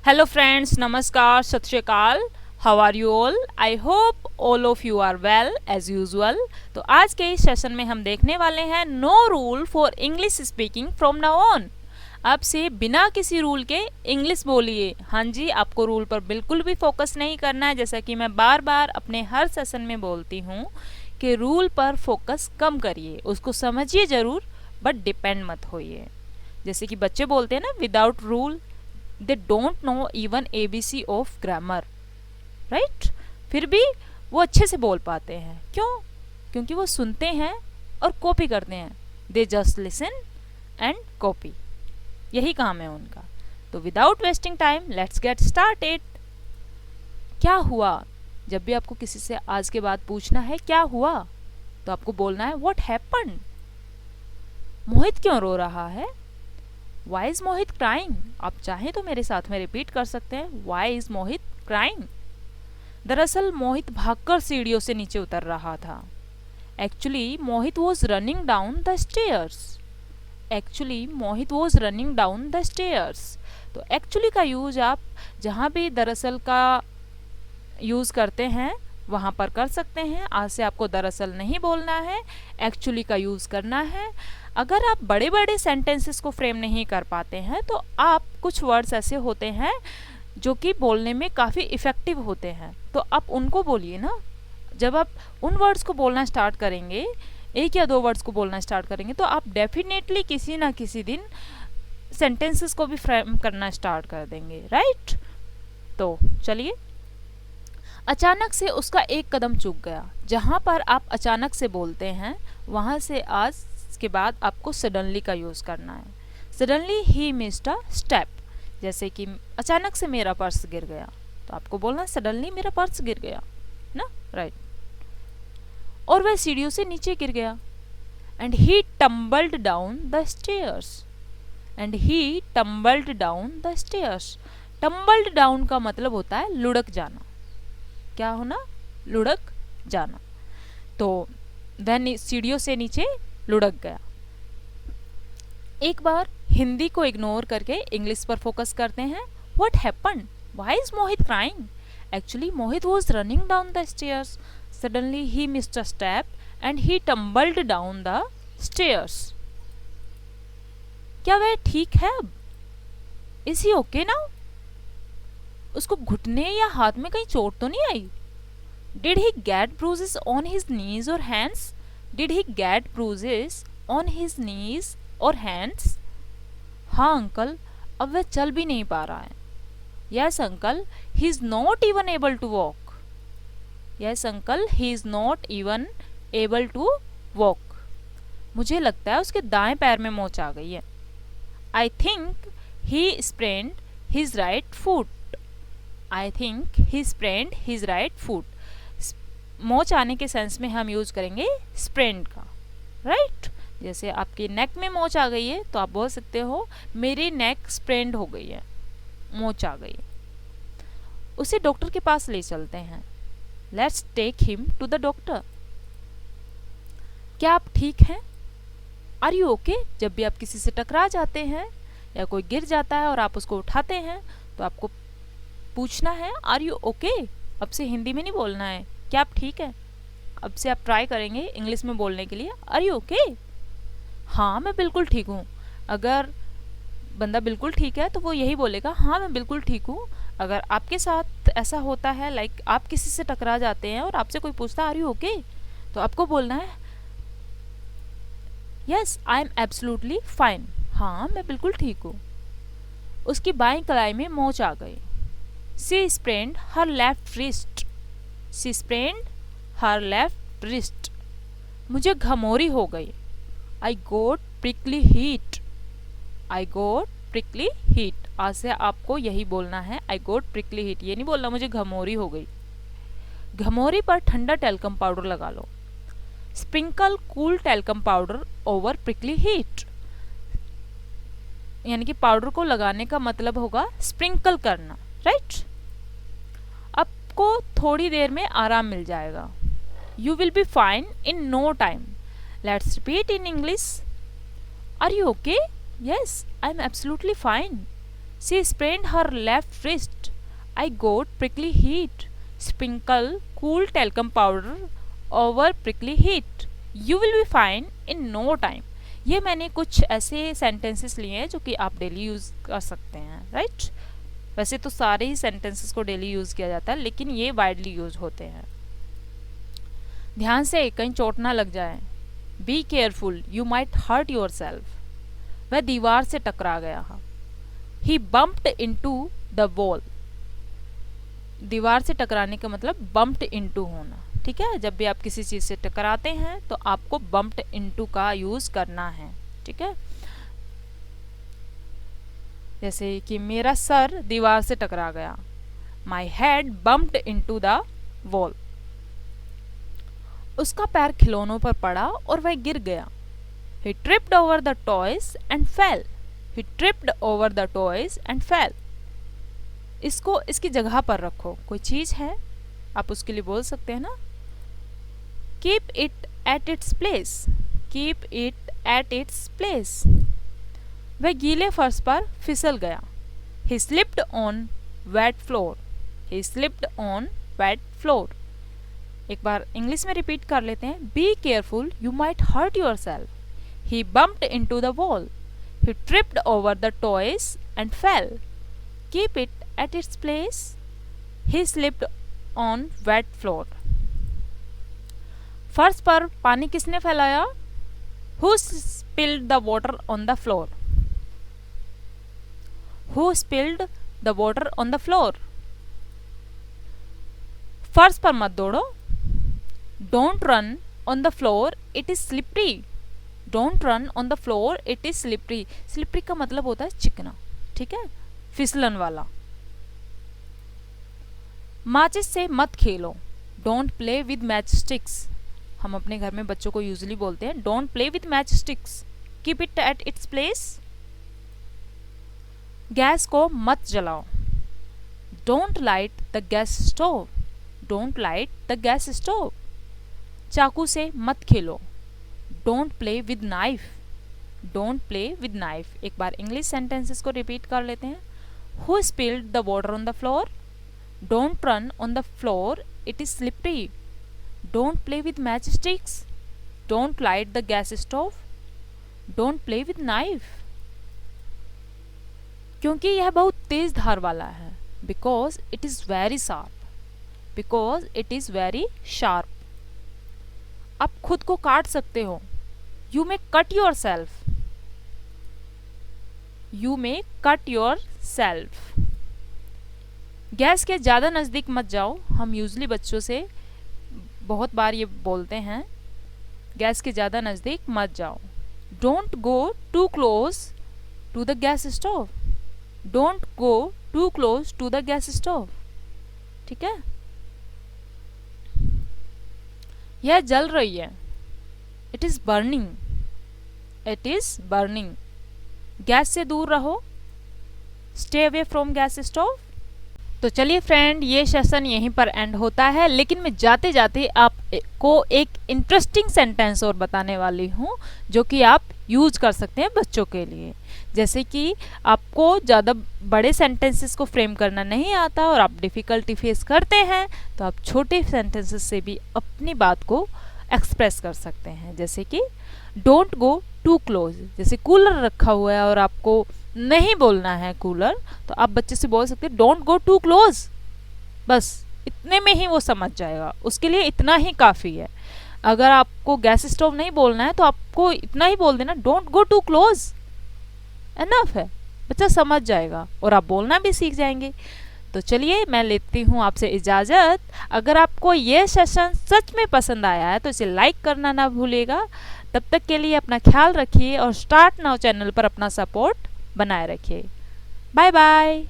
Hello friends, namaskar, sat shri akal. How are you all? I hope all of you are well as usual. तो आज के इस session में हम देखने वाले हैं no rule for English speaking from now on. अब से बिना किसी रूल के इंग्लिश बोलिए। हाँ जी, आपको रूल पर बिल्कुल भी फोकस नहीं करना है, जैसा कि मैं बार बार अपने हर सेशन में बोलती हूँ कि रूल पर फोकस कम करिए, उसको समझिए ज़रूर बट डिपेंड मत होइए। जैसे कि बच्चे बोलते हैं ना, without rule they don't know even ABC of grammar, right. फिर भी वो अच्छे से बोल पाते हैं, क्यों? क्योंकि वो सुनते हैं और कॉपी करते हैं। They just listen and copy, यही काम है उनका। तो without wasting time let's get started. क्या हुआ? जब भी आपको किसी से आज के बाद पूछना है क्या हुआ, तो आपको बोलना है व्हाट हैपेंड। मोहित क्यों रो रहा है? Why is Mohit crying? आप चाहें तो मेरे साथ में रिपीट कर सकते हैं, Why is मोहित क्राइंग? दरअसल मोहित भागकर सीढ़ियों से नीचे उतर रहा था। Actually Mohit was running down the stairs. Actually Mohit was running down the stairs. तो एक्चुअली का यूज आप जहाँ भी दरअसल का यूज़ करते हैं वहाँ पर कर सकते हैं। आज से आपको दरअसल नहीं बोलना है, एक्चुअली का यूज़ करना है। अगर आप बड़े बड़े सेंटेंसेस को फ्रेम नहीं कर पाते हैं तो आप कुछ वर्ड्स ऐसे होते हैं जो कि बोलने में काफ़ी इफ़ेक्टिव होते हैं, तो आप उनको बोलिए ना। जब आप उन वर्ड्स को बोलना स्टार्ट करेंगे, एक या दो वर्ड्स को बोलना स्टार्ट करेंगे, तो आप डेफिनेटली किसी ना किसी दिन सेंटेंसेस को भी फ्रेम करना स्टार्ट कर देंगे, राइट। तो चलिए। अचानक से उसका एक कदम चूक गया। जहाँ पर आप अचानक से बोलते हैं वहाँ से आज के बाद आपको सडनली का यूज़ करना है। Suddenly he missed a step. जैसे कि अचानक से मेरा पर्स गिर गया, तो आपको बोलना सडनली मेरा पर्स गिर गया ना, राइट। और वह सीढ़ियों से नीचे गिर गया। And he tumbled down the stairs. And he tumbled down the stairs. Tumbled down का मतलब होता है लुढ़क जाना। क्या होना? लुढ़क जाना। तो वह सीढ़ियों से नीचे लुढ़क गया। एक बार हिंदी को इग्नोर करके इंग्लिश पर फोकस करते हैं। What happened? Why is Mohit crying? Actually Mohit was running down the stairs. Suddenly he missed a step and he tumbled down the stairs. क्या वह ठीक है अब? Is he okay now? उसको घुटने या हाथ में कहीं चोट तो नहीं आई? Did he get bruises on his knees और hands? Did he get bruises on his knees or hands? हाँ अंकल, अब वह चल भी नहीं पा रहा है। Yes uncle, he is not even able to walk. Yes uncle, he is not even able to walk. मुझे लगता है उसके दाएं पैर में मोच आ गई है। I think he sprained his right foot. I think he sprained his right foot. मोच आने के सेंस में हम यूज करेंगे स्प्रेंड का, राइट। जैसे आपकी नेक में मोच आ गई है तो आप बोल सकते हो मेरी नेक स्प्रेंड हो गई है, मोच आ गई। उसे डॉक्टर के पास ले चलते हैं। Let's take him to the doctor. क्या आप ठीक हैं? Are you okay? जब भी आप किसी से टकरा जाते हैं या कोई गिर जाता है और आप उसको उठाते हैं तो आपको पूछना है आर यू ओके। अब से हिंदी में नहीं बोलना है क्या आप ठीक है। अब से आप ट्राई करेंगे इंग्लिश में बोलने के लिए, आर यू ओके? हाँ मैं बिल्कुल ठीक हूँ। अगर बंदा बिल्कुल ठीक है तो वो यही बोलेगा हाँ मैं बिल्कुल ठीक हूँ। अगर आपके साथ ऐसा होता है, लाइक आप किसी से टकरा जाते हैं और आपसे कोई पूछता है आर यू ओके, तो आपको बोलना है yes I am absolutely fine. हाँ मैं बिल्कुल ठीक हूँ। उसकी बाईं कलाई में मोच आ गई। She sprained her left wrist. She sprained her left wrist. मुझे घमौरी हो गई। I got prickly heat. I got prickly heat. आज से आपको यही बोलना है I got prickly heat। ये नहीं बोलना मुझे घमौरी हो गई। घमौरी पर ठंडा टेल्कम पाउडर लगा लो। Sprinkle cool talcum powder over prickly heat. यानी कि पाउडर को लगाने का मतलब होगा स्प्रिंकल करना, राइट। आपको थोड़ी देर में आराम मिल जाएगा। You will be fine in no time. Let's repeat in English. Are you okay? Yes I am absolutely fine. She sprained her left wrist. I got prickly heat. Sprinkle cool talcum powder over prickly heat. You will be fine in no time. ये मैंने कुछ ऐसे sentences लिए हैं जो कि आप daily use कर सकते हैं, राइट? वैसे तो सारे ही सेंटेंसेस को डेली यूज़ किया जाता है, लेकिन ये वाइडली यूज होते हैं। ध्यान से, कहीं चोट ना लग जाए। Be careful, you might hurt yourself. वह दीवार से टकरा गया। He bumped into the wall. दीवार से टकराने का मतलब बम्प्ड इनटू होना, ठीक है? जब भी आप किसी चीज से टकराते हैं तो आपको बम्प्ड इनटू का यूज करना है, ठीक है? जैसे कि मेरा सर दीवार से टकरा गया। My head bumped into the wall. उसका पैर खिलौनों पर पड़ा और वह गिर गया। He tripped over the toys and fell. He tripped over the toys and fell. इसको इसकी जगह पर रखो। कोई चीज है, आप उसके लिए बोल सकते हैं ना, Keep it at its place. Keep it at its place. वह गीले फर्श पर फिसल गया। He slipped on wet floor. He slipped on wet floor. एक बार इंग्लिश में रिपीट कर लेते हैं। Be careful, you might hurt yourself. He bumped into the wall. He tripped over the toys and fell. Keep it at its place. He slipped on wet floor. फर्श पर पानी किसने फैलाया? Who spilled the water on the floor? Who spilled the water on the floor? फर्श पर मत दौड़ो। Don't run on the floor, it is slippery. Don't run on the floor, it is slippery. Slippery का मतलब होता है चिकना, ठीक है? फिसलन वाला। माचिस से मत खेलो। Don't play with matchsticks. हम अपने घर में बच्चों को यूजुअली बोलते हैं Don't play with matchsticks. Keep it at its place. Gas को मत जलाओ। Don't light the gas stove. Don't light the gas stove. चाकू से मत खेलो। Don't play with knife. Don't play with knife. एक बार इंग्लिश सेंटेंसेस को रिपीट कर लेते हैं। Who spilled the water on the floor? Don't run on the floor, it is slippery. Don't play with match sticks. Don't light the gas stove. Don't play with knife. क्योंकि यह बहुत तेज धार वाला है। Because it is very sharp. Because it is very sharp. आप खुद को काट सकते हो। You may cut your self. You may cut your self. Gas के ज्यादा नजदीक मत जाओ। हम यूजली बच्चों से बहुत बार ये बोलते हैं, गैस के ज्यादा नजदीक मत जाओ। Don't go too close to the gas stove. Don't go too close to the gas stove, ठीक है? यह जल रही है। It is burning. It is burning. Gas से दूर रहो। Stay away from gas stove. तो चलिए फ्रेंड, ये सेशन यहीं पर एंड होता है, लेकिन मैं जाते जाते आपको एक इंटरेस्टिंग सेंटेंस और बताने वाली हूँ जो कि आप यूज कर सकते हैं बच्चों के लिए। जैसे कि आपको ज़्यादा बड़े सेंटेंसेस को फ्रेम करना नहीं आता और आप डिफ़िकल्टी फेस करते हैं, तो आप छोटे सेंटेंसेस से भी अपनी बात को एक्सप्रेस कर सकते हैं। जैसे कि डोंट गो टू क्लोज। जैसे कूलर रखा हुआ है और आपको नहीं बोलना है कूलर, तो आप बच्चे से बोल सकते हैं डोंट गो टू क्लोज। बस इतने में ही वो समझ जाएगा। उसके लिए इतना ही काफ़ी है। अगर आपको गैस स्टोव नहीं बोलना है तो आपको इतना ही बोल देना don't go too close. Enough है, बच्चा समझ जाएगा और आप बोलना भी सीख जाएंगे। तो चलिए, मैं लेती हूँ आपसे इजाज़त। अगर आपको ये सेशन सच में पसंद आया है तो इसे लाइक करना ना भूलिएगा। तब तक के लिए अपना ख्याल रखिए और स्टार्ट नाउ चैनल पर अपना सपोर्ट बनाए रखिए। Bye bye.